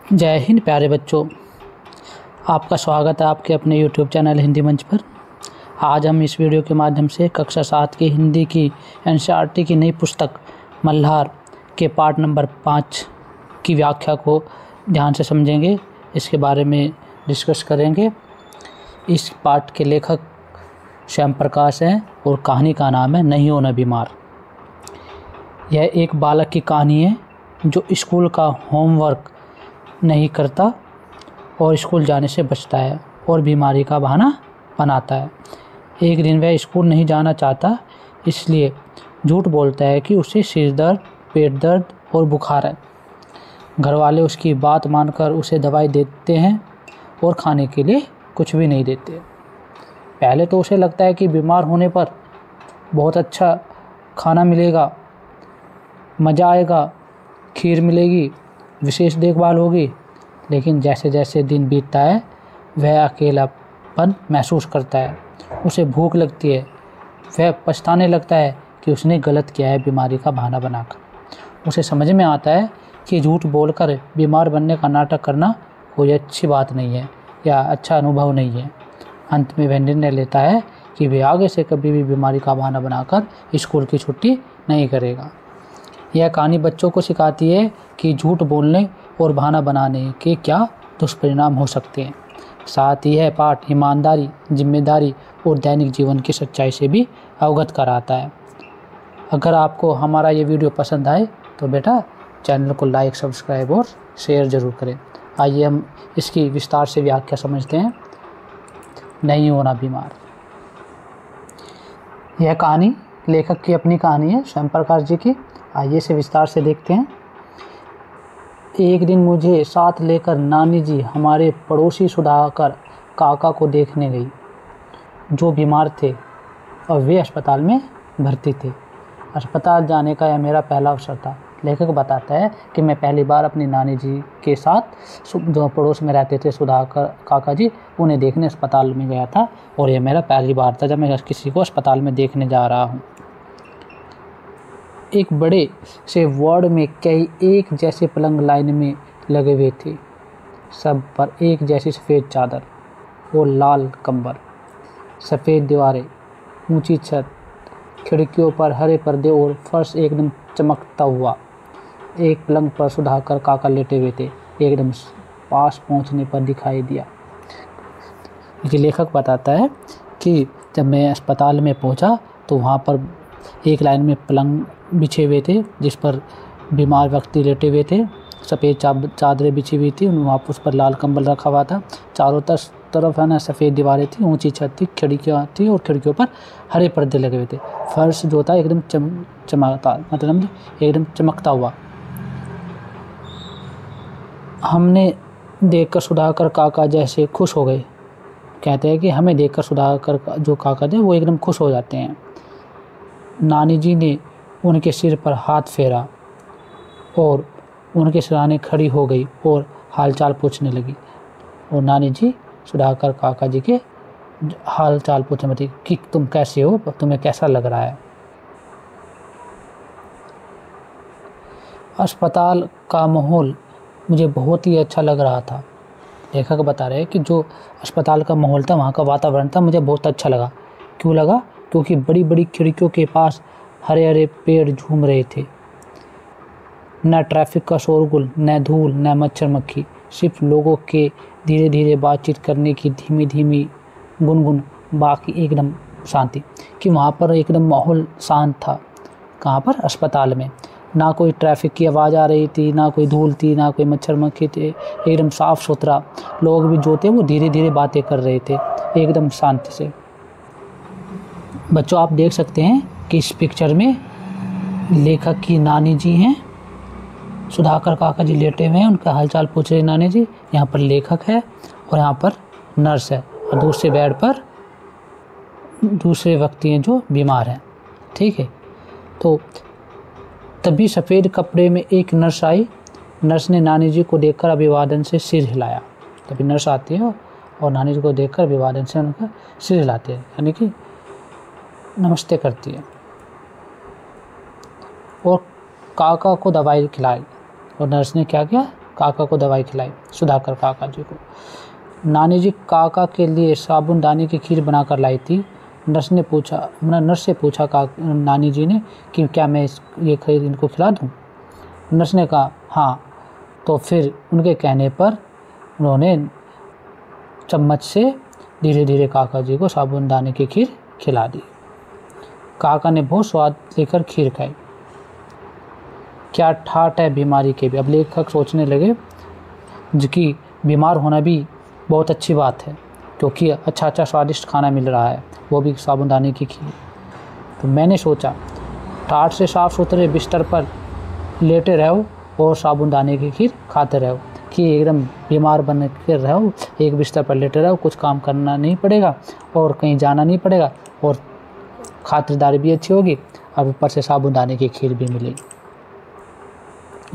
जय हिंद प्यारे बच्चों, आपका स्वागत है आपके अपने यूट्यूब चैनल हिंदी मंच पर। आज हम इस वीडियो के माध्यम से कक्षा 7 की हिंदी की एनसीईआरटी की नई पुस्तक मल्हार के पाठ नंबर 5 की व्याख्या को ध्यान से समझेंगे, इसके बारे में डिस्कस करेंगे। इस पाठ के लेखक श्याम प्रकाश हैं और कहानी का नाम है नहीं होना बीमार। यह एक बालक की कहानी है जो स्कूल का होमवर्क नहीं करता और स्कूल जाने से बचता है और बीमारी का बहाना बनाता है। एक दिन वह स्कूल नहीं जाना चाहता, इसलिए झूठ बोलता है कि उसे सिर दर्द, पेट दर्द और बुखार है। घर वाले उसकी बात मानकर उसे दवाई देते हैं और खाने के लिए कुछ भी नहीं देते। पहले तो उसे लगता है कि बीमार होने पर बहुत अच्छा खाना मिलेगा, मज़ा आएगा, खीर मिलेगी, विशेष देखभाल होगी। लेकिन जैसे जैसे दिन बीतता है वह अकेलापन महसूस करता है, उसे भूख लगती है, वह पछताने लगता है कि उसने गलत किया है बीमारी का बहाना बनाकर। उसे समझ में आता है कि झूठ बोलकर बीमार बनने का नाटक करना कोई अच्छी बात नहीं है या अच्छा अनुभव नहीं है। अंत में वह निर्णय लेता है कि वह आगे से कभी भी बीमारी का बहाना बनाकर स्कूल की छुट्टी नहीं करेगा। यह कहानी बच्चों को सिखाती है कि झूठ बोलने और बहाना बनाने के क्या दुष्परिणाम हो सकते हैं। साथ ही यह पाठ ईमानदारी, जिम्मेदारी और दैनिक जीवन की सच्चाई से भी अवगत कराता है। अगर आपको हमारा ये वीडियो पसंद आए तो बेटा चैनल को लाइक, सब्सक्राइब और शेयर ज़रूर करें। आइए हम इसकी विस्तार से व्याख्या समझते हैं। नहीं होना बीमार। यह कहानी लेखक की अपनी कहानी है, श्याम प्रकाश जी की। आइए इसे विस्तार से देखते हैं। एक दिन मुझे साथ लेकर नानी जी हमारे पड़ोसी सुधाकर काका को देखने गई, जो बीमार थे और वे अस्पताल में भर्ती थे। अस्पताल जाने का यह मेरा पहला अवसर था। लेखक बताता है कि मैं पहली बार अपनी नानी जी के साथ, जो पड़ोस में रहते थे सुधाकर काका जी, उन्हें देखने अस्पताल में गया था और यह मेरा पहली बार था जब मैं किसी को अस्पताल में देखने जा रहा हूँ। एक बड़े से वार्ड में कई एक जैसे पलंग लाइन में लगे हुए थे, सब पर एक जैसी सफ़ेद चादर और लाल कंबल, सफ़ेद दीवारें, ऊंची छत, खिड़कियों पर हरे पर्दे और फर्श एकदम चमकता हुआ। एक पलंग पर सुधाकर काका लेटे हुए थे, एकदम पास पहुंचने पर दिखाई दिया। ये लेखक बताता है कि जब मैं अस्पताल में पहुंचा तो वहाँ पर एक लाइन में पलंग बिछे हुए थे जिस पर बीमार व्यक्ति लेटे हुए थे, सफ़ेद चादरें बिछी हुई थी, वहाँ पर उस पर लाल कंबल रखा हुआ था। चारों तरफ है ना सफ़ेद दीवारें थी, ऊंची छत थी, खिड़कियाँ थी और खिड़कियों पर हरे पर्दे लगे हुए थे। फर्श जो था एकदम चमकता, मतलब एकदम चमकता हुआ। हमने देखकर सुधाकर काका जैसे खुश हो गए। कहते हैं कि हमें देखकर सुधाकर जो काका थे वो एकदम खुश हो जाते हैं। नानी जी ने उनके सिर पर हाथ फेरा और उनके सिरहाने खड़ी हो गई और हालचाल पूछने लगी। और नानी जी सुधाकर काका जी के हालचाल पूछने लगी कि तुम कैसे हो, तुम्हें कैसा लग रहा है। अस्पताल का माहौल मुझे बहुत ही अच्छा लग रहा था। लेखक बता रहे हैं कि जो अस्पताल का माहौल था, वहाँ का वातावरण था, मुझे बहुत अच्छा लगा। क्यों लगा? क्योंकि बड़ी बड़ी खिड़कियों के पास हरे हरे पेड़ झूम रहे थे। न ट्रैफिक का शोरगुल, न धूल, न मच्छर मक्खी, सिर्फ लोगों के धीरे धीरे बातचीत करने की धीमी धीमी गुनगुन, बाकी एकदम शांति। कि वहाँ पर एकदम माहौल शांत था। कहाँ पर? अस्पताल में। ना कोई ट्रैफिक की आवाज़ आ रही थी, ना कोई धूल थी, ना कोई मच्छर मक्खी थे, एकदम साफ़ सुथरा। लोग भी जो थे वो धीरे धीरे बातें कर रहे थे, एकदम शांति से। बच्चों आप देख सकते हैं कि इस पिक्चर में लेखक की नानी जी हैं, सुधाकर काका जी लेटे हुए हैं, उनका हालचाल पूछ रहे नानी जी। यहाँ पर लेखक है और यहाँ पर नर्स है और दूसरे बेड पर दूसरे व्यक्ति हैं जो बीमार हैं। ठीक है, तो तभी सफ़ेद कपड़े में एक नर्स आई। नर्स ने नानी जी को देखकर अभिवादन से सिर हिलाया। तभी नर्स आती है और नानी जी को देखकर अभिवादन से उनका सिर हिलाती है, यानी कि नमस्ते करती है। और काका को दवाई खिलाई और नर्स ने क्या किया? काका को दवाई खिलाई, सुधाकर काका जी को। नानी जी काका के लिए साबूनदाने की खीर बनाकर लाई थी। नर्स से पूछा नानी जी ने कि क्या मैं ये खीर इनको खिला दूँ। नर्स ने कहा हाँ। तो फिर उनके कहने पर उन्होंने चम्मच से धीरे धीरे काका जी को साबूनदाने की खीर खिला दी। काका ने बहुत स्वाद लेकर खीर खाई। क्या ठाट है बीमारी के भी। अब लेखक सोचने लगे कि बीमार होना भी बहुत अच्छी बात है, क्योंकि अच्छा स्वादिष्ट खाना मिल रहा है, वो भी साबूनदाने की खीर। तो मैंने सोचा ठाट से साफ़ सुथरे बिस्तर पर लेटे रहो और साबूनदाने की खीर खाते रहो, कि एकदम बीमार बन के रहो, एक बिस्तर पर लेटे रहो, कुछ काम करना नहीं पड़ेगा और कहीं जाना नहीं पड़ेगा और खातिरदारी भी अच्छी होगी और ऊपर से साबूनदाने की खीर भी मिलेगी।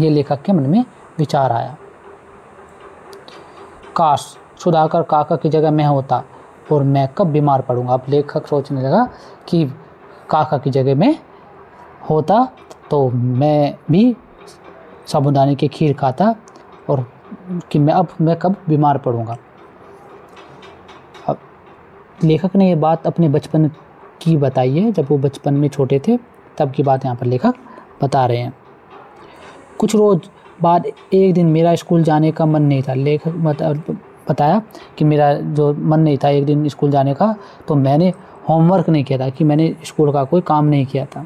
ये लेखक के मन में विचार आया। काश सुधाकर काका की जगह मैं होता और मैं कब बीमार पड़ूंगा। अब लेखक सोचने लगा कि काका की जगह मैं होता तो मैं भी साबूनदाने की खीर खाता और कि मैं कब बीमार पड़ूंगा। अब लेखक ने ये बात अपने बचपन की बताई है, जब वो बचपन में छोटे थे तब की बात यहाँ पर लेखक बता रहे हैं। कुछ रोज़ बाद एक दिन मेरा स्कूल जाने का मन नहीं था। लेखक बताया कि मेरा जो मन नहीं था एक दिन स्कूल जाने का, तो मैंने होमवर्क नहीं किया था, कि मैंने स्कूल का कोई काम नहीं किया था।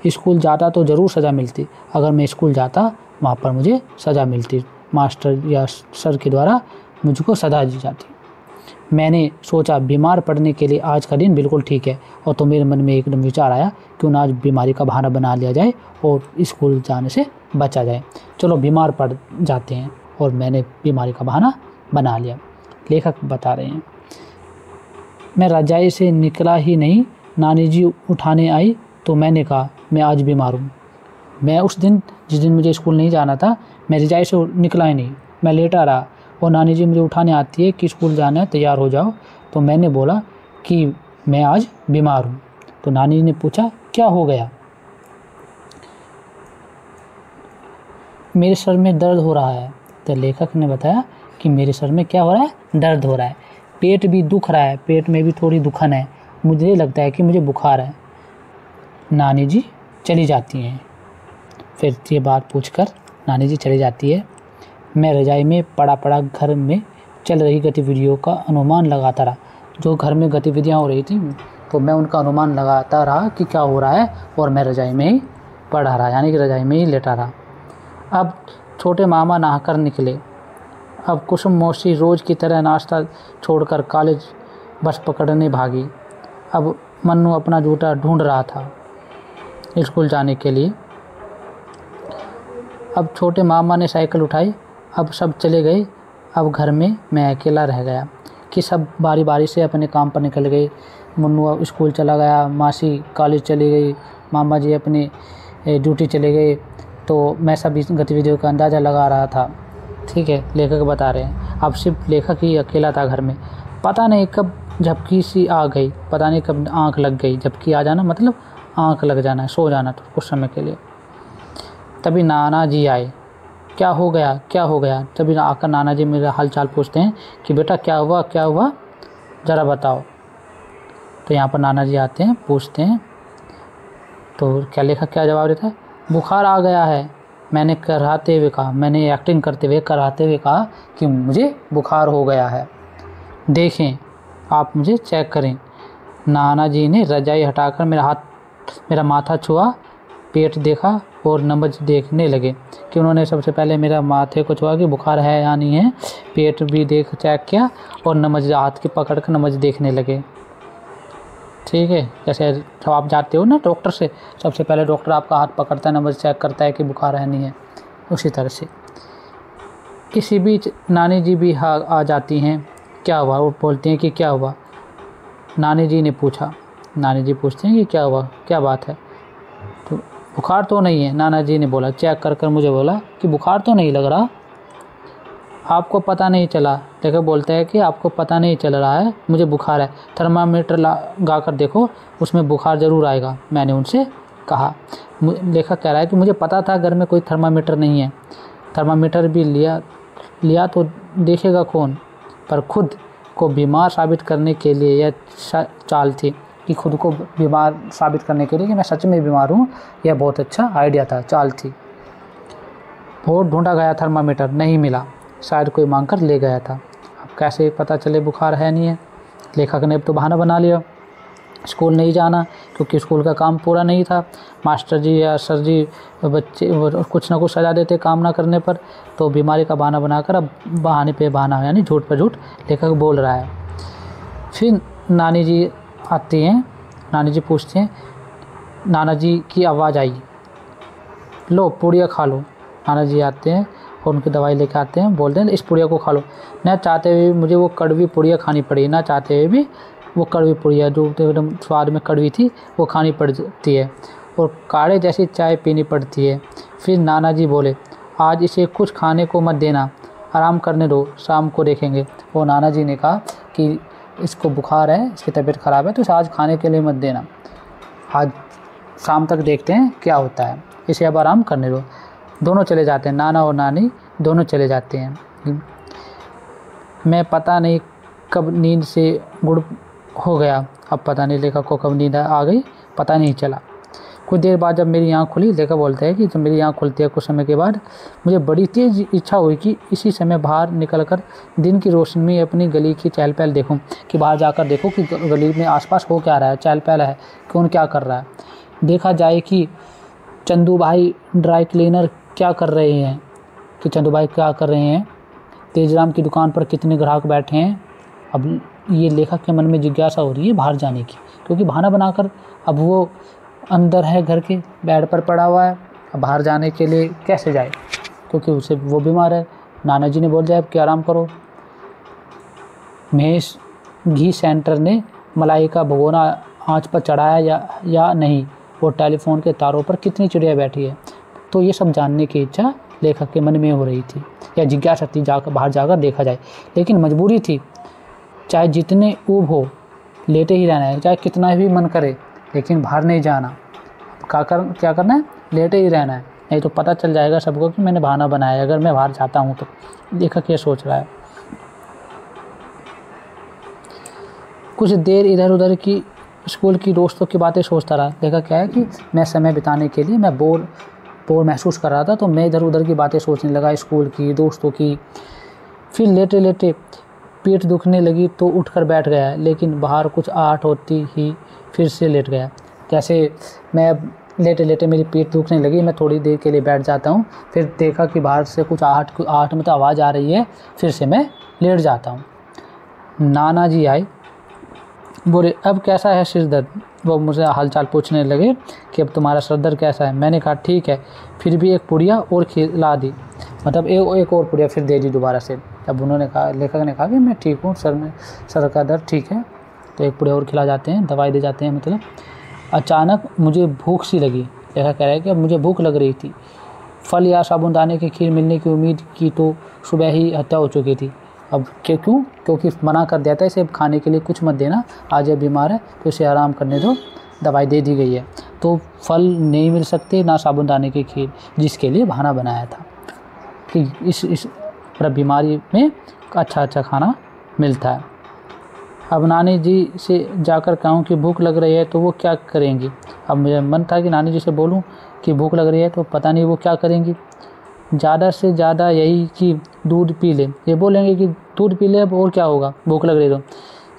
स्कूल जाता तो ज़रूर सज़ा मिलती। अगर मैं स्कूल जाता वहाँ पर मुझे सज़ा मिलती, मास्टर या सर के द्वारा मुझको सज़ा दी जाती। मैंने सोचा बीमार पड़ने के लिए आज का दिन बिल्कुल ठीक है, और तो मेरे मन में एकदम विचार आया क्यों ना आज बीमारी का बहाना बना लिया जाए और स्कूल जाने से बचा जाए। चलो बीमार पड़ जाते हैं, और मैंने बीमारी का बहाना बना लिया। लेखक बता रहे हैं, मैं रजाई से निकला ही नहीं, नानी जी उठाने आई तो मैंने कहा मैं आज बीमार हूँ। मैं उस दिन जिस दिन मुझे स्कूल नहीं जाना था, मैं रजाई से निकला ही नहीं, मैं लेटा रहा और नानी जी मुझे उठाने आती है कि स्कूल जाना है, तैयार हो जाओ। तो मैंने बोला कि मैं आज बीमार हूँ। तो नानी जी ने पूछा क्या हो गया। मेरे सर में दर्द हो रहा है। तो लेखक ने बताया कि मेरे सर में क्या हो रहा है, दर्द हो रहा है, पेट भी दुख रहा है, पेट में भी थोड़ी दुखन है, मुझे लगता है कि मुझे बुखार है। नानी जी चली जाती हैं। फिर ये बात पूछकर नानी जी चली जाती है। मैं रजाई में पड़ा घर में चल रही गतिविधियों का अनुमान लगाता रहा। जो घर में गतिविधियाँ हो रही थी तो मैं उनका अनुमान लगाता रहा कि क्या हो रहा है, और मैं रजाई में ही पड़ा रहा, यानी कि रजाई में ही लेटा रहा। अब छोटे मामा नहाकर निकले। अब कुसुम मौसी रोज़ की तरह नाश्ता छोड़कर कॉलेज बस पकड़ने भागी। अब मन्नू अपना जूता ढूंढ रहा था स्कूल जाने के लिए। अब छोटे मामा ने साइकिल उठाई। अब सब चले गए। अब घर में मैं अकेला रह गया कि सब बारी बारी से अपने काम पर निकल गए। मुन्नू स्कूल चला गया, मासी कॉलेज चली गई, मामा जी अपनी ड्यूटी चले गए। तो मैं सब इस गतिविधियों का अंदाज़ा लगा रहा था। ठीक है, लेखक बता रहे हैं। अब सिर्फ लेखक ही अकेला था घर में। पता नहीं कब झपकी सी आ गई, पता नहीं कब आँख लग गई। झपकी आ जाना मतलब आँख लग जाना, सो जाना तो कुछ समय के लिए। तभी नाना जी आए। क्या हो गया। तभी आकर नाना जी मेरा हाल चाल पूछते हैं कि बेटा क्या हुआ ज़रा बताओ। तो यहाँ पर नाना जी आते हैं, पूछते हैं। तो क्या लेखक क्या जवाब देता है, बुखार आ गया है। मैंने एक्टिंग करते हुए कराते हुए कहा कि मुझे बुखार हो गया है, देखें आप मुझे चेक करें। नाना जी ने रजाई हटाकर मेरा माथा छुआ, पेट देखा और नब्ज देखने लगे कि उन्होंने सबसे पहले मेरा माथे को छुआ कि बुखार है या नहीं है, पेट भी चेक किया और नब्ज हाथ की पकड़ कर नब्ज देखने लगे। ठीक है, जैसे जब आप जाते हो ना डॉक्टर से, सबसे पहले डॉक्टर आपका हाथ पकड़ता है, नब्ज चेक करता है कि बुखार है नहीं है, उसी तरह से। इसी बीच नानी जी भी आ जाती हैं। क्या हुआ, वो बोलती हैं कि क्या हुआ। नानी जी ने पूछा, नानी जी पूछते हैं कि क्या हुआ, क्या बात है। तो बुखार तो नहीं है, नाना जी ने बोला, चेक कर मुझे बोला कि बुखार तो नहीं लग रहा, आपको पता नहीं चला। लेखक बोलता है कि आपको पता नहीं चल रहा है मुझे बुखार है, थर्मामीटर लगा कर देखो, उसमें बुखार ज़रूर आएगा, मैंने उनसे कहा। लेखक कह रहा है कि मुझे पता था घर में कोई थर्मामीटर नहीं है, थर्मामीटर भी लिया तो देखेगा कौन। पर खुद को बीमार साबित करने के लिए यह चाल थी कि खुद को बीमार साबित करने के लिए कि मैं सच में बीमार हूँ, यह बहुत अच्छा आइडिया था, चाल थी। बहुत ढूंढा गया थर्मामीटर, नहीं मिला, शायद कोई मांग कर ले गया था। अब कैसे पता चले बुखार है नहीं है। लेखक ने अब तो बहाना बना लिया, स्कूल नहीं जाना, क्योंकि स्कूल का काम पूरा नहीं था। मास्टर जी या सर जी बच्चे कुछ ना कुछ सजा देते काम ना करने पर। तो बीमारी का बहाना बनाकर अब बहाने पे बहाना, यानी झूठ पर झूठ लेखक बोल रहा है। फिर नानी जी आती हैं, नानी जी पूछते हैं, नाना जी की आवाज़ आई, लो पुड़िया खा लो। नाना जी आते हैं और उनकी दवाई लेके आते हैं, बोलते हैं इस पुड़िया को खा लो। न चाहते हुए मुझे वो कड़वी पुड़िया खानी पड़ी, ना चाहते हुए भी वो कड़वी पुड़िया जो एकदम स्वाद में कड़वी थी वो खानी पड़ती है और काढ़े जैसी चाय पीनी पड़ती है। फिर नाना जी बोले, आज इसे कुछ खाने को मत देना, आराम करने दो, शाम को देखेंगे। वो नाना जी ने कहा कि इसको बुखार है, इसकी तबीयत ख़राब है, तो इसे आज खाने के लिए मत देना, आज शाम तक देखते हैं क्या होता है, इसे अब आराम करने दो। दोनों चले जाते हैं, नाना और नानी दोनों चले जाते हैं। मैं पता नहीं कब नींद से गुड़ हो गया। अब पता नहीं लेखक को कब नींद आ गई, पता नहीं चला। कुछ देर बाद जब मेरी आँख खुली, लेखक बोलता है कि जब मेरी आँख खुलती है कुछ समय के बाद, मुझे बड़ी तेज़ इच्छा हुई कि इसी समय बाहर निकलकर दिन की रोशनी में अपनी गली की चहल पहल देखूं, कि बाहर जाकर देखूं कि गली में आसपास हो क्या रहा है, चहल पहल है, कौन क्या कर रहा है। देखा जाए कि चंदू भाई ड्राई क्लीनर क्या कर रहे हैं, तेजराम की दुकान पर कितने ग्राहक बैठे हैं। अब ये लेखक के मन में जिज्ञासा हो रही है बाहर जाने की, क्योंकि बहाना बनाकर अब वो अंदर है, घर के बेड पर पड़ा हुआ है, अब बाहर जाने के लिए कैसे जाए, क्योंकि उसे वो बीमार है। नाना जी ने बोल दिया कि आराम करो। महेश घी सेंटर ने मलाई का भगोना आंच पर चढ़ाया या नहीं, और टेलीफोन के तारों पर कितनी चिड़िया बैठी है। तो ये सब जानने की इच्छा लेखक के मन में हो रही थी, या जिज्ञासा थी बाहर जाकर देखा जाए, लेकिन मजबूरी थी। चाहे जितने ऊब हो, लेटे ही रहना है, चाहे कितना भी मन करे, लेकिन बाहर नहीं जाना। क्या करना है, लेटे ही रहना है, नहीं तो पता चल जाएगा सबको कि मैंने बहाना बनाया अगर मैं बाहर जाता हूँ तो। लेखक ये सोच रहा है। कुछ देर इधर उधर की स्कूल की दोस्तों की बातें सोचता रहा। लेखक क्या है कि मैं समय बिताने के लिए मैं बोर महसूस कर रहा था, तो मैं इधर उधर की बातें सोचने लगा, स्कूल की, दोस्तों की। फिर लेटे लेटे पीठ दुखने लगी तो उठकर बैठ गया, लेकिन बाहर कुछ आहट होती ही फिर से लेट गया। जैसे मैं लेटे लेटे मेरी पीठ दुखने लगी, मैं थोड़ी देर के लिए बैठ जाता हूँ, फिर देखा कि बाहर से कुछ आहट मतलब आवाज़ आ रही है, फिर से मैं लेट जाता हूँ। नाना जी आए, बोले अब कैसा है सिर दर्द। वो मुझे हालचाल पूछने लगे कि अब तुम्हारा सर दर्द कैसा है। मैंने कहा ठीक है, फिर भी एक पुड़िया और खिला दी, मतलब एक और पुड़िया फिर दे दी दोबारा से। तब उन्होंने कहा, लेखक ने कहा कि मैं ठीक हूँ, सर का दर्द ठीक है, तो एक पुड़िया और खिला जाते हैं, दवाई दे जाते हैं। मतलब अचानक मुझे भूख सी लगी। लेखक कह रहा है कि अब मुझे भूख लग रही थी। फल या साबुनदाने की खीर मिलने की उम्मीद की तो सुबह ही हत्या हो चुकी थी। अब क्यों? क्योंकि मना कर दिया था इसे खाने के लिए कुछ मत देना, आज ये बीमार है तो इसे आराम करने दो, दवाई दे दी गई है। तो फल नहीं मिल सकते, ना साबुनदाने की खीर, जिसके लिए बहाना बनाया था कि इस बीमारी में अच्छा खाना मिलता है। अब नानी जी से जाकर कहूँ कि भूख लग रही है तो वो क्या करेंगी। अब मुझे मन था कि नानी जी से बोलूँ कि भूख लग रही है, तो पता नहीं वो क्या करेंगी। ज़्यादा से ज़्यादा यही कि दूध पी ले, ये बोलेंगे कि दूध पी ले, अब और क्या होगा, भूख लग रही है तो।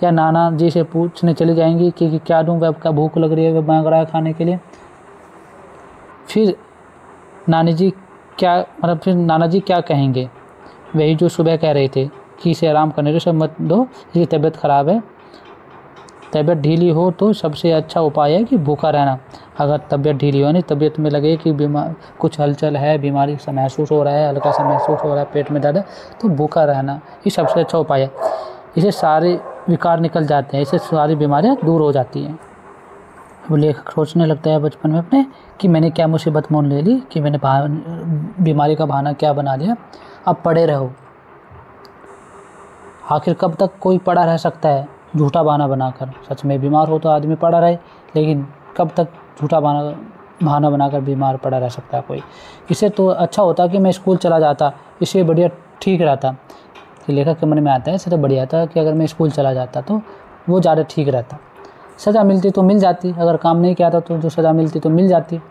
या नाना जी से पूछने चली जाएंगी कि क्या दूँ, वह क्या भूख लग रही है, वह मांग रहा है खाने के लिए। फिर नाना जी क्या कहेंगे, वही जो सुबह कह रहे थे कि इसे आराम करने दो, सब मत दो, इसकी तबीयत ख़राब है। तबीयत ढीली हो तो सबसे अच्छा उपाय है कि भूखा रहना। अगर तबीयत ढीली हो, नहीं तबीयत में लगे कि बीमार कुछ हलचल है, बीमारी सा महसूस हो रहा है, हल्का सा महसूस हो रहा है, पेट में दर्द है, तो भूखा रहना ये सबसे अच्छा उपाय है। इससे सारे विकार निकल जाते हैं, इससे सारी बीमारियाँ दूर हो जाती हैं। वो लेखक सोचने लगता है बचपन में अपने कि मैंने क्या मुसीबत मोल ले ली, कि मैंने बीमारी का बहाना क्या बना दिया। अब पड़े रहो, आखिर कब तक कोई पड़ा रह सकता है झूठा बहाना बनाकर। सच में बीमार हो तो आदमी पड़ा रहे, लेकिन कब तक झूठा बहाना बहाना बनाकर बीमार पड़ा रह सकता है कोई। इससे तो अच्छा होता कि मैं स्कूल चला जाता, इससे बढ़िया ठीक रहता। कि लेखक के मन में आता है इससे तो बढ़िया था कि अगर मैं स्कूल चला जाता तो वो ज़्यादा ठीक रहता। सज़ा मिलती तो मिल जाती, अगर काम नहीं किया था तो जो सज़ा मिलती तो मिल जाती।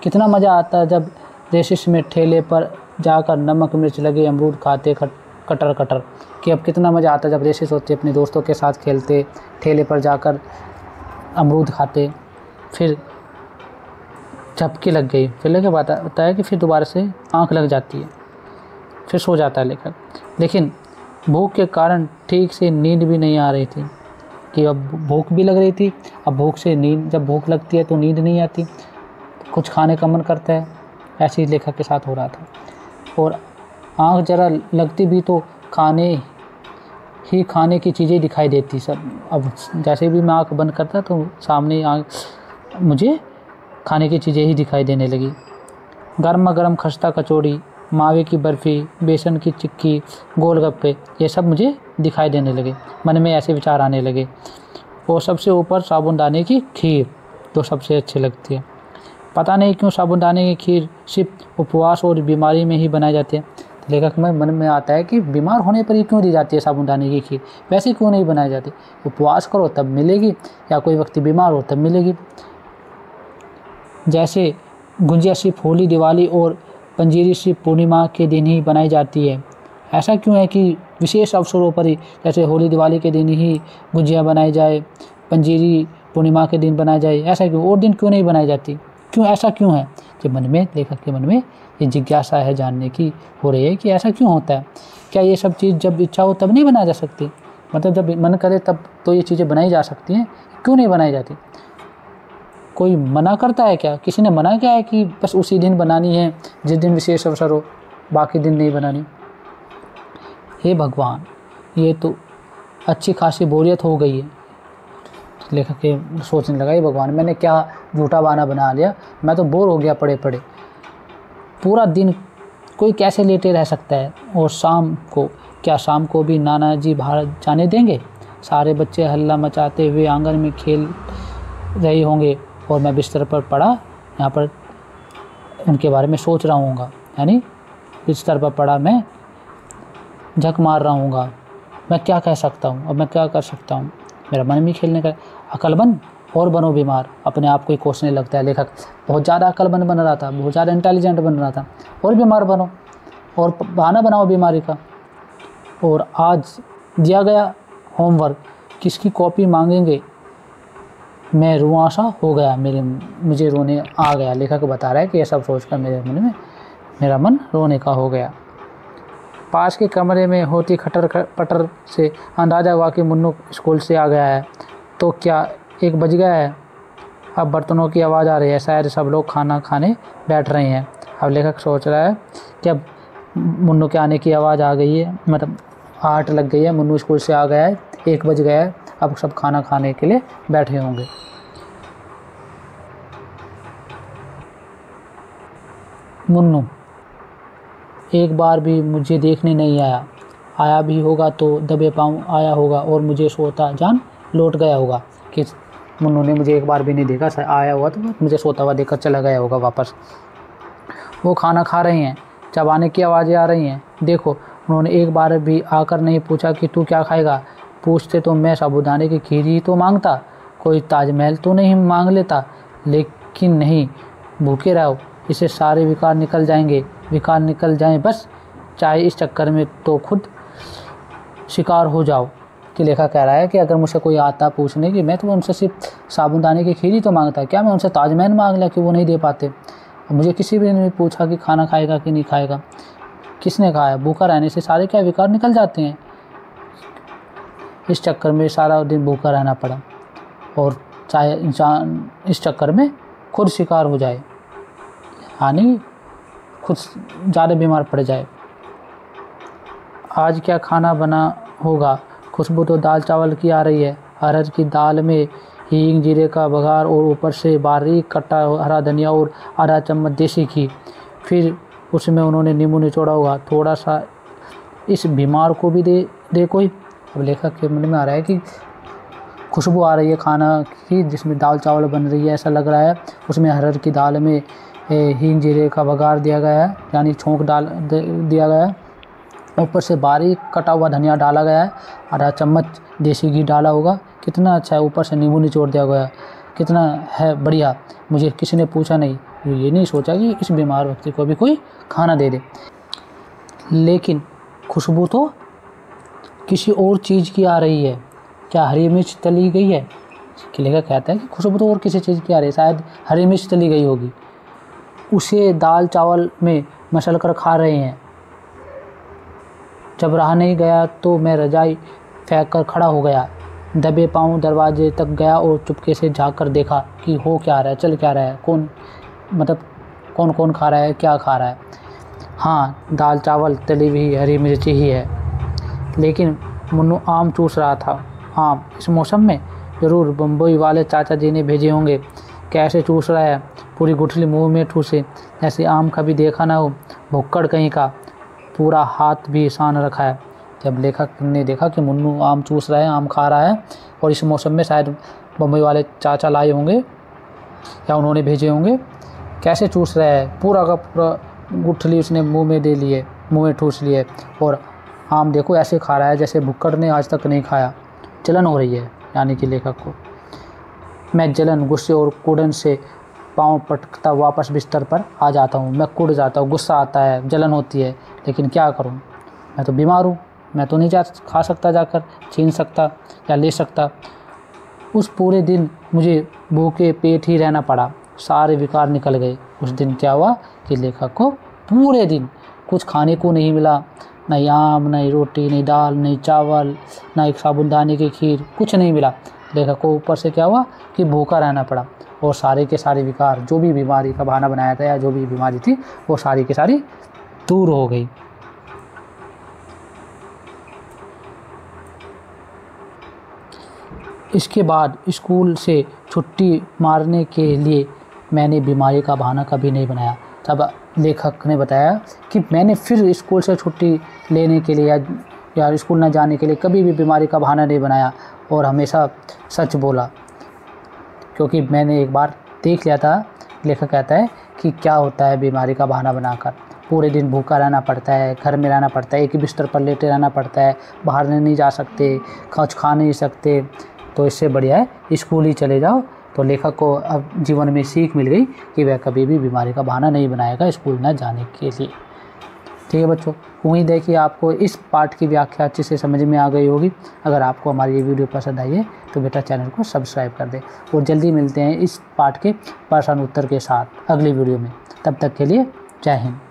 कितना मज़ा आता जब रेसिस में ठेले पर जाकर नमक मिर्च लगे अमरूद खाते कटर कटर। कि अब कितना मज़ा आता जब रेसिस होती, अपने दोस्तों के साथ खेलते, ठेले पर जाकर अमरूद खाते, फिर झपकी लग गई, फिर लेके बताता है कि फिर दोबारा से आँख लग जाती है, फिर सो जाता है लेखक। लेकिन भूख के कारण ठीक से नींद भी नहीं आ रही थी। कि अब भूख भी लग रही थी, अब भूख से नींद, जब भूख लगती है तो नींद नहीं आती, कुछ खाने का मन करता है। ऐसे ही लेखक के साथ हो रहा था। और आँख जरा लगती भी तो खाने की चीज़ें दिखाई देती सब। अब जैसे भी मैं आँख बंद करता तो सामने मुझे खाने की चीज़ें ही दिखाई देने लगी। गर्मा गर्म खस्ता कचौड़ी, मावे की बर्फ़ी, बेसन की चिक्की, गोलगप्पे, ये सब मुझे दिखाई देने लगे। मन में ऐसे विचार आने लगे। और सबसे ऊपर साबूदाने की खीर तो सबसे अच्छी लगती है। पता नहीं क्यों साबूदाने की खीर सिर्फ उपवास और बीमारी में ही बनाई जाती है। तो लेखक में मन में आता है कि बीमार होने पर ही क्यों दी जाती है साबूदाने की खीर, वैसे क्यों नहीं बनाई जाती। उपवास करो तब मिलेगी, या कोई व्यक्ति बीमार हो तब मिलेगी। जैसे गुंजिया सिर्फ होली, दिवाली और पंजीरी सिर्फ पूर्णिमा के दिन ही बनाई जाती है। ऐसा क्यों है कि विशेष अवसरों पर ही, जैसे होली दिवाली के दिन ही गुंजिया बनाई जाए, पंजीरी पूर्णिमा के दिन बनाई जाए, ऐसा क्यों, और दिन क्यों नहीं बनाई जाती, क्यों, ऐसा क्यों है। कि मन में, लेखक के मन में ये जिज्ञासा है जानने की हो रही है कि ऐसा क्यों होता है। क्या ये सब चीज़ जब इच्छा हो तब नहीं बनाई जा सकती, मतलब जब मन करे तब तो ये चीज़ें बनाई जा सकती हैं, क्यों नहीं बनाई जाती। कोई मना करता है क्या, किसी ने मना किया है कि बस उसी दिन बनानी है जिस दिन विशेष अवसर हो, बाकी दिन नहीं बनानी। हे भगवान, ये तो अच्छी खासी बोरियत हो गई है। लेखक के सोचने लगा, ये भगवान मैंने क्या झूठा बहाना बना लिया, मैं तो बोर हो गया पड़े पड़े। पूरा दिन कोई कैसे लेटे रह सकता है। और शाम को, क्या शाम को भी नाना जी बाहर जाने देंगे। सारे बच्चे हल्ला मचाते हुए आंगन में खेल रहे होंगे और मैं बिस्तर पर पड़ा यहाँ पर उनके बारे में सोच रहा हूँगा। यानी बिस्तर पर पड़ा मैं झक मार रहा हूँगा, मैं क्या कह सकता हूँ, अब मैं क्या कर सकता हूँ। मेरा मन भी खेलने का, अकलमंद और बनो बीमार, अपने आप को ही कोसने लगता है लेखक। बहुत ज़्यादा अकलमंद बन रहा था, बहुत ज़्यादा इंटेलिजेंट बन रहा था, और बीमार बनो और बहाना बनाओ बीमारी का। और आज दिया गया होमवर्क, किसकी कॉपी मांगेंगे, मैं रुआंसा हो गया, मुझे रोने आ गया। लेखक बता रहा है कि ये सब सोचकर मेरा मन रोने का हो गया। पास के कमरे में होती खटर पटर से अंदाज़ा हुआ कि मुन्नू स्कूल से आ गया है। तो क्या 1 बज गया है, अब बर्तनों की आवाज़ आ रही है, शायद सब लोग खाना खाने बैठ रहे हैं। अब लेखक सोच रहा है कि अब मुन्नू के आने की आवाज़ आ गई है, मतलब आहट लग गई है, मुन्नू स्कूल से आ गया है, 1 बज गया है, अब सब खाना खाने के लिए बैठे होंगे। मुन्नू एक बार भी मुझे देखने नहीं आया, आया भी होगा तो दबे पाँव आया होगा और मुझे सोता जान लौट गया होगा। कि मुन्नू ने मुझे एक बार भी नहीं देखा, आया हुआ तो मुझे सोता हुआ देखकर चला गया होगा वापस। वो खाना खा रहे हैं, चबाने की आवाज़ें आ रही हैं। देखो, उन्होंने एक बार भी आकर नहीं पूछा कि तू क्या खाएगा। पूछते तो मैं साबूदाने की खीर ही तो मांगता, कोई ताजमहल तो नहीं मांग लेता। लेकिन नहीं, भूखे रहो, इससे सारे विकार निकल जाएंगे, विकार निकल जाएं बस, चाहे इस चक्कर में तो खुद शिकार हो जाओ। कि लेखक कह रहा है कि अगर मुझसे कोई आता पूछने की, मैं तो उनसे सिर्फ साबूदाने की खीर ही तो मांगता, क्या मैं उनसे ताजमहल मांग लिया कि वो नहीं दे पाते। मुझे किसी भी ने पूछा कि खाना खाएगा कि नहीं खाएगा, किसने कहा है भूखा रहने से सारे क्या विकार निकल जाते हैं। इस चक्कर में सारा दिन भूखा रहना पड़ा, और चाहे इंसान इस चक्कर में खुद शिकार हो जाए, यानी खुद ज़्यादा बीमार पड़ जाए। आज क्या खाना बना होगा, खुशबू तो दाल चावल की आ रही है। अरहर की दाल में हींग, जीरे का बघार और ऊपर से बारीक कटा हरा धनिया और आधा चम्मच देसी घी। फिर उसमें उन्होंने नींबू निचोड़ा होगा, थोड़ा सा इस बीमार को भी दे कोई। अब लेखक के मन में आ रहा है कि खुशबू आ रही है खाना की, जिसमें दाल चावल बन रही है ऐसा लग रहा है। उसमें अरहर की दाल में हींग जीरे का बघार दिया गया है, यानी छोंक दिया गया है। ऊपर से बारीक कटा हुआ धनिया डाला गया है, आधा चम्मच देसी घी डाला होगा। कितना अच्छा है, ऊपर से नींबू निचोड़ दिया गया है, कितना है बढ़िया। मुझे किसी ने पूछा नहीं, ये नहीं सोचा कि इस बीमार व्यक्ति को भी कोई खाना दे दे। लेकिन खुशबू तो किसी और चीज़ की आ रही है। क्या हरी मिर्च तली गई है? लेखक कहता है कि खुशबू तो और किसी चीज़ की आ रही है, शायद हरी मिर्च तली गई होगी। उसे दाल चावल में मसल कर खा रहे हैं। जब रहा नहीं गया तो मैं रजाई फेंक कर खड़ा हो गया, दबे पाँव दरवाजे तक गया और चुपके से झाँक कर देखा कि हो क्या रहा है, चल क्या रहा है, कौन कौन खा रहा है, क्या खा रहा है। हाँ, दाल चावल तली हुई हरी मिर्ची ही है। लेकिन मुन्नू आम चूस रहा था। आम इस मौसम में ज़रूर बम्बई वाले चाचा जी ने भेजे होंगे। कैसे चूस रहा है, पूरी गुठली मुंह में ठूसे, ऐसे आम कभी देखा ना हो। भुक्कड़ कहीं का, पूरा हाथ भी सान रखा है। जब लेखक ने देखा कि मुन्नू आम चूस रहा है, आम खा रहा है, और इस मौसम में शायद बम्बई वाले चाचा लाए होंगे या उन्होंने भेजे होंगे। कैसे चूस रहा है, पूरा का पूरा गुठली उसने मुंह में ठूस लिए, और आम देखो ऐसे खा रहा है जैसे भुक्कड़ ने आज तक नहीं खाया। जलन हो रही है यानी कि लेखक को। मैं जलन, गुस्से और कुड़न से पाँव पटकता वापस बिस्तर पर आ जाता हूँ। मैं कुड़ जाता हूँ, गुस्सा आता है, जलन होती है, लेकिन क्या करूँ, मैं तो बीमार हूँ। मैं तो नहीं खा सकता, जाकर छीन सकता या ले सकता। उस पूरे दिन मुझे भूखे पेट ही रहना पड़ा, सारे विकार निकल गए। उस दिन क्या हुआ कि लेखक को पूरे दिन कुछ खाने को नहीं मिला, नहीं आम, नहीं रोटी, नहीं दाल, नहीं चावल, ना एक साबुदाने की खीर, कुछ नहीं मिला। लेखक को ऊपर से क्या हुआ कि भूखा रहना पड़ा, और सारे के सारे विकार, जो भी बीमारी का बहाना बनाया था या जो भी बीमारी थी, वो सारी की सारी दूर हो गई। इसके बाद स्कूल से छुट्टी मारने के लिए मैंने बीमारी का बहाना कभी नहीं बनाया। तब लेखक ने बताया कि मैंने फिर स्कूल से छुट्टी लेने के लिए या स्कूल न जाने के लिए कभी भी बीमारी का बहाना नहीं बनाया, और हमेशा सच बोला, क्योंकि मैंने एक बार देख लिया था। लेखक कहता है कि क्या होता है बीमारी का बहाना बनाकर। पूरे दिन भूखा रहना पड़ता है, घर में रहना पड़ता है, एक ही बिस्तर पर लेटे रहना पड़ता है, बाहर नहीं जा सकते, कुछ खा नहीं सकते। तो इससे बढ़िया है स्कूल ही चले जाओ। तो लेखक को अब जीवन में सीख मिल गई कि वह कभी भी बीमारी का बहाना नहीं बनाएगा स्कूल न जाने के लिए। ठीक है बच्चों, उम्मीद है कि आपको इस पाठ की व्याख्या अच्छे से समझ में आ गई होगी। अगर आपको हमारी ये वीडियो पसंद आई है तो बेटा चैनल को सब्सक्राइब कर दें, और जल्दी मिलते हैं इस पाठ के प्रश्न उत्तर के साथ अगली वीडियो में। तब तक के लिए जय हिंद।